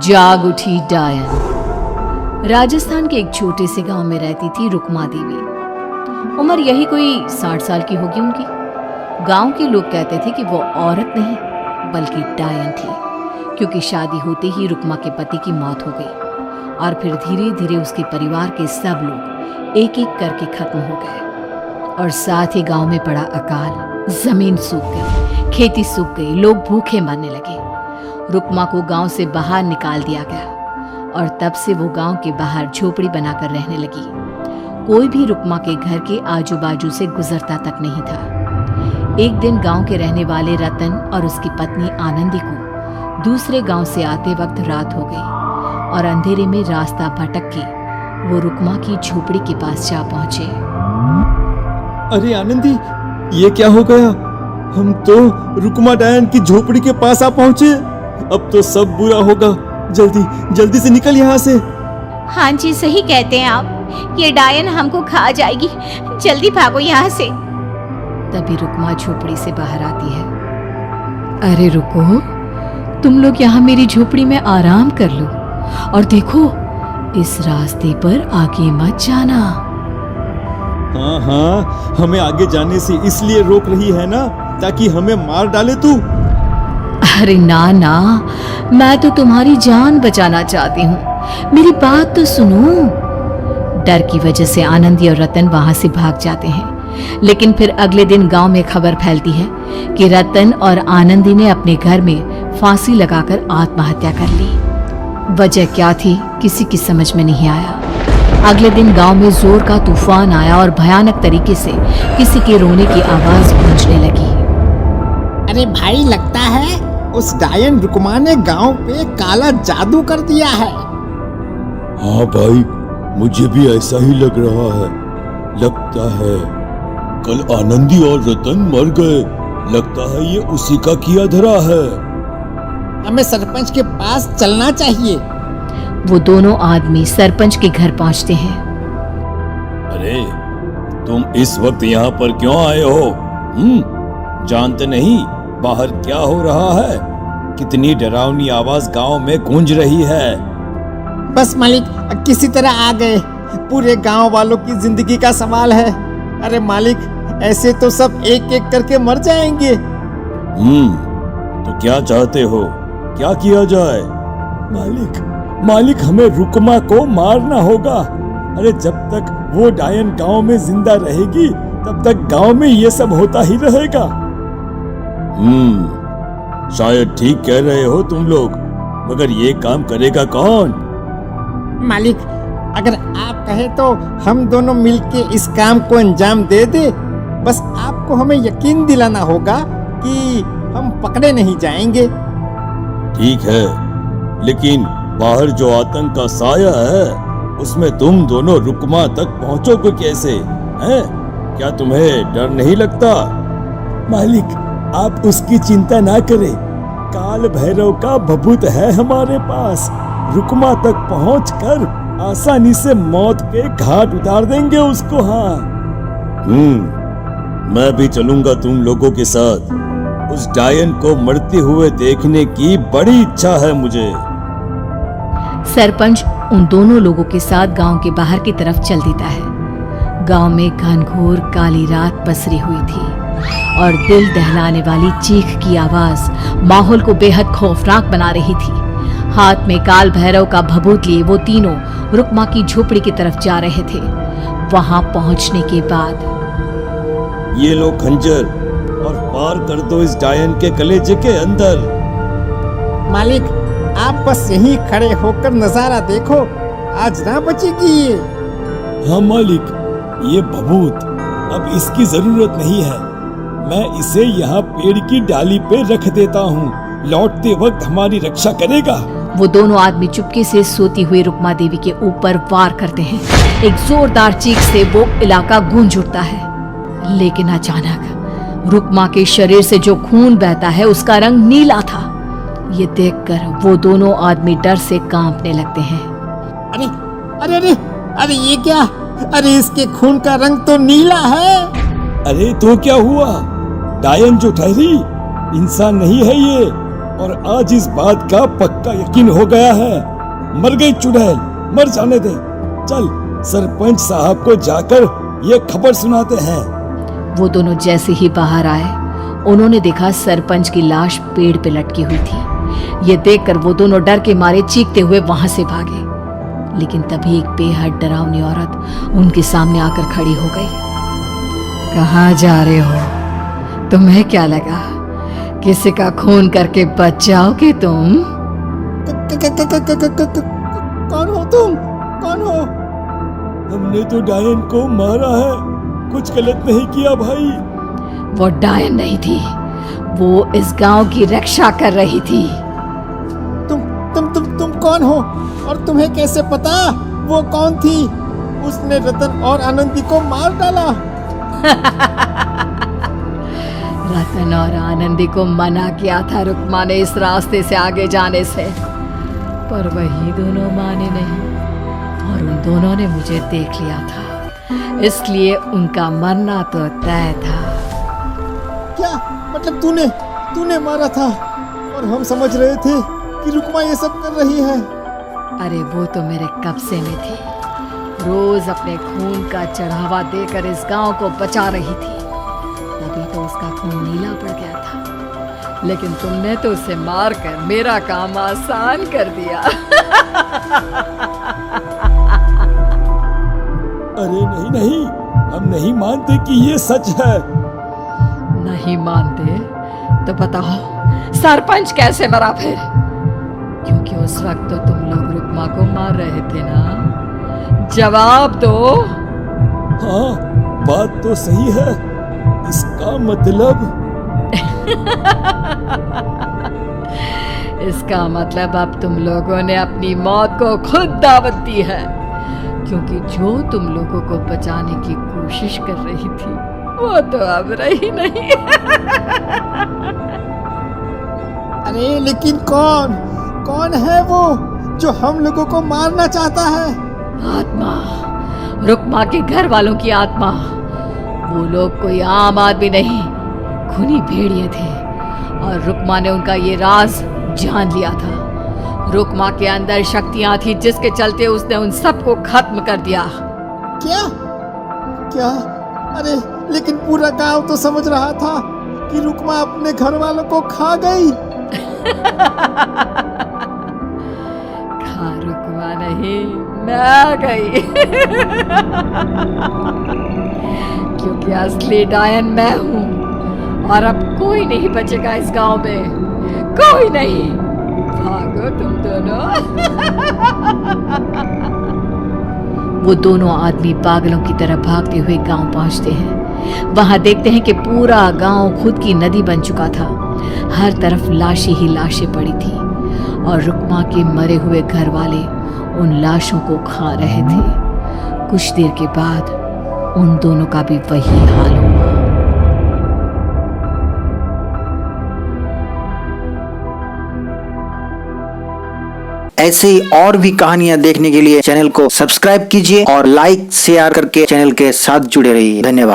जाग उठी डायन। राजस्थान के एक छोटे से गांव में रहती थी रुक्मा देवी। उम्र यही कोई 60 साल की होगी उनकी। गांव के लोग कहते थे कि वो औरत नहीं बल्कि डायन थी, क्योंकि शादी होते ही रुक्मा के पति की मौत हो गई और फिर धीरे धीरे उसके परिवार के सब लोग एक एक करके खत्म हो गए और साथ ही गांव में पड़ा अकाल। जमीन सूख गई, खेती सूख गई, लोग भूखे मरने लगे। रुक्मा को गांव से बाहर निकाल दिया गया और तब से वो गांव के बाहर झोपड़ी बनाकर रहने लगी। कोई भी रुक्मा के घर के आजू बाजू से गुजरता तक नहीं था। एक दिन गांव के रहने वाले रतन और उसकी पत्नी आनंदी को दूसरे गांव से आते वक्त रात हो गई और अंधेरे में रास्ता भटक के वो रुक्मा की झोपड़ी के पास जा पहुंचे। अरे आनंदी, ये क्या हो गया? हम तो रुक्मा डायन की झोपड़ी के पास आ पहुंचे। अब तो सब बुरा होगा। जल्दी जल्दी से निकल यहाँ से। हाँ जी, सही कहते हैं आप। ये डायन हमको खा जाएगी। जल्दी भागो यहाँ से। तभी रुक्मा झोपड़ी से बाहर आती है। अरे रुको, तुम लोग यहाँ मेरी झोपड़ी में आराम कर लो और देखो, इस रास्ते पर आगे मत जाना। हाँ, हमें आगे जाने से इसलिए रोक रही है ना, ताकि हमें मार डाले तू? अरे ना ना, मैं तो तुम्हारी जान बचाना चाहती हूँ। मेरी बात तो सुनो। डर की वजह से आनंदी और रतन वहां से भाग जाते हैं, लेकिन फिर अगले दिन गांव में खबर फैलती है कि रतन और आनंदी ने अपने घर में फांसी लगाकर आत्महत्या कर ली। वजह क्या थी किसी की समझ में नहीं आया। अगले दिन गांव में जोर का तूफान आया और भयानक तरीके से किसी के रोने की आवाज गूंजने लगी। अरे भाई, लगता है उस डायन रुक्मा ने गांव पे काला जादू कर दिया है। हाँ भाई, मुझे भी ऐसा ही लग रहा है। लगता है कल आनंदी और रतन मर गए। लगता है ये उसी का किया धरा है। हमें सरपंच के पास चलना चाहिए। वो दोनों आदमी सरपंच के घर पहुंचते हैं। अरे, तुम इस वक्त यहाँ पर क्यों आए हो? जानते नहीं बाहर क्या हो रहा है? कितनी डरावनी आवाज गांव में गूंज रही है। बस मालिक, किसी तरह आ गए। पूरे गांव वालों की जिंदगी का सवाल है। अरे मालिक, ऐसे तो सब एक एक करके मर जाएंगे। तो क्या चाहते हो? क्या किया जाए? मालिक, हमें रुक्मा को मारना होगा। अरे जब तक वो डायन गांव में जिंदा रहेगी तब तक गांव में ये सब होता ही रहेगा। शायद ठीक कह रहे हो तुम लोग, मगर ये काम करेगा कौन? मालिक, अगर आप कहे तो हम दोनों मिलके इस काम को अंजाम दे दे। बस आपको हमें यकीन दिलाना होगा कि हम पकड़े नहीं जाएंगे। ठीक है, लेकिन बाहर जो आतंक का साया है उसमें तुम दोनों रुक्मा तक पहुंचोगे कैसे? हैं? क्या तुम्हें डर नहीं लगता? मालिक, आप उसकी चिंता ना करें। काल भैरव का भभूत है हमारे पास। रुक्मा तक पहुंचकर आसानी से मौत के घाट उतार देंगे उसको। हाँ, मैं भी चलूंगा तुम लोगों के साथ। उस डायन को मरते हुए देखने की बड़ी इच्छा है मुझे। सरपंच उन दोनों लोगों के साथ गांव के बाहर की तरफ चल देता है। गांव में घनघोर काली रात पसरी हुई थी और दिल दहलाने वाली चीख की आवाज माहौल को बेहद खौफनाक बना रही थी। हाथ में काल भैरव का भभूत लिए वो तीनों रुक्मा की झोपड़ी की तरफ जा रहे थे। वहां पहुंचने के बाद, ये लो खंजर और पार कर दो इस डायन के कलेजे के अंदर। मालिक, आप बस यहीं खड़े होकर नजारा देखो, आज ना बचेगी ये। हाँ मालिक, ये भभूत अब इसकी जरूरत नहीं है। मैं इसे यहाँ पेड़ की डाली पे रख देता हूँ। लौटते वक्त हमारी रक्षा करेगा। वो दोनों आदमी चुपके से सोती हुई रुक्मा देवी के ऊपर वार करते हैं। एक जोरदार चीख से वो इलाका गूंज उठता है, लेकिन अचानक रुक्मा के शरीर से जो खून बहता है उसका रंग नीला था। ये देखकर वो दोनों आदमी डर से कांपने लगते हैं। अरे अरे अरे अरे, ये क्या? अरे इसके खून का रंग तो नीला है। अरे तो क्या हुआ? डायन जो ठहरी इंसान नहीं है ये। और आज इस बात का पक्का यकीन हो गया है। मर गई चुड़ैल, मर जाने दे। चल सरपंच साहब को जाकर ये खबर सुनाते हैं। वो दोनों जैसे ही बाहर आए, उन्होंने देखा सरपंच की लाश पेड़ पे लटकी हुई थी। ये देखकर वो दोनों डर के मारे चीखते हुए वहां से भागे, लेकिन तभी एक बेहद डरावनी औरत उनके सामने आकर खड़ी हो गई। कहाँ जा रहे हो? तुम्हें क्या लगा किसी का खून करके बच जाओगे तुम? कौन हो तुम? कौन हो? हमने तो डायन को मारा है, कुछ गलत नहीं किया भाई। वो डायन नहीं थी, वो इस गांव की रक्षा कर रही थी। तुम कौन हो और तुम्हें कैसे पता वो कौन थी? उसने रतन और आनंदी को मार डाला। रतन और आनंदी को मना किया था रुक्मा ने इस रास्ते से आगे जाने से, पर वही दोनों माने नहीं और उन दोनों ने मुझे देख लिया था, इसलिए उनका मरना तो तय था। क्या मतलब तूने मारा था और हम समझ रहे थे कि रुक्मा ये सब कर रही है। अरे वो तो मेरे कब्जे में थी, रोज अपने खून का चढ़ावा देकर इस गांव को बचा रही थी, तभी तो उसका खून नीला पड़ गया था। लेकिन तुमने तो उसे मारकर मेरा काम आसान कर दिया। अरे नहीं नहीं, हम नहीं मानते कि ये सच है। नहीं मानते तो बताओ सरपंच कैसे मरा फिर? क्योंकि उस वक्त तो तुम लोग रुक्मा को मार रहे थे ना, जवाब दो। हाँ बात तो सही है, इसका मतलब इसका मतलब अब तुम लोगों ने अपनी मौत को खुद दावत दी है, क्योंकि जो तुम लोगों को बचाने की कोशिश कर रही थी वो तो अब रही नहीं। अरे लेकिन कौन है वो जो हम लोगों को मारना चाहता है? आत्मा, रुक्मा के घर वालों की आत्मा। वो लोग कोई आम आदमी नहीं, खूनी भेड़िए थे और रुक्मा ने उनका ये राज जान लिया था। रुक्मा के अंदर शक्तियां थी जिसके चलते उसने उन सबको खत्म कर दिया। क्या? अरे लेकिन पूरा गांव तो समझ रहा था कि रुक्मा अपने घर वालों को खा गई। खा रुक्मा नहीं, मैं आ गई। क्योंकि असली डायन मैं हूँ और अब कोई नहीं बचेगा इस गांव में, कोई नहीं। भागो तुम दोनों। वो दोनों आदमी पागलों की तरह भागते हुए गांव पहुंचते हैं। वहां देखते हैं कि पूरा गांव खुद की नदी बन चुका था। हर तरफ लाशें ही लाशें पड़ी थी और रुक्मा के मरे हुए घर वाले उन लाशों को खा रहे थे। कुछ देर के बाद उन दोनों का भी वही हाल हुआ। ऐसे ही और भी कहानियां देखने के लिए चैनल को सब्सक्राइब कीजिए और लाइक शेयर करके चैनल के साथ जुड़े रहिए। धन्यवाद।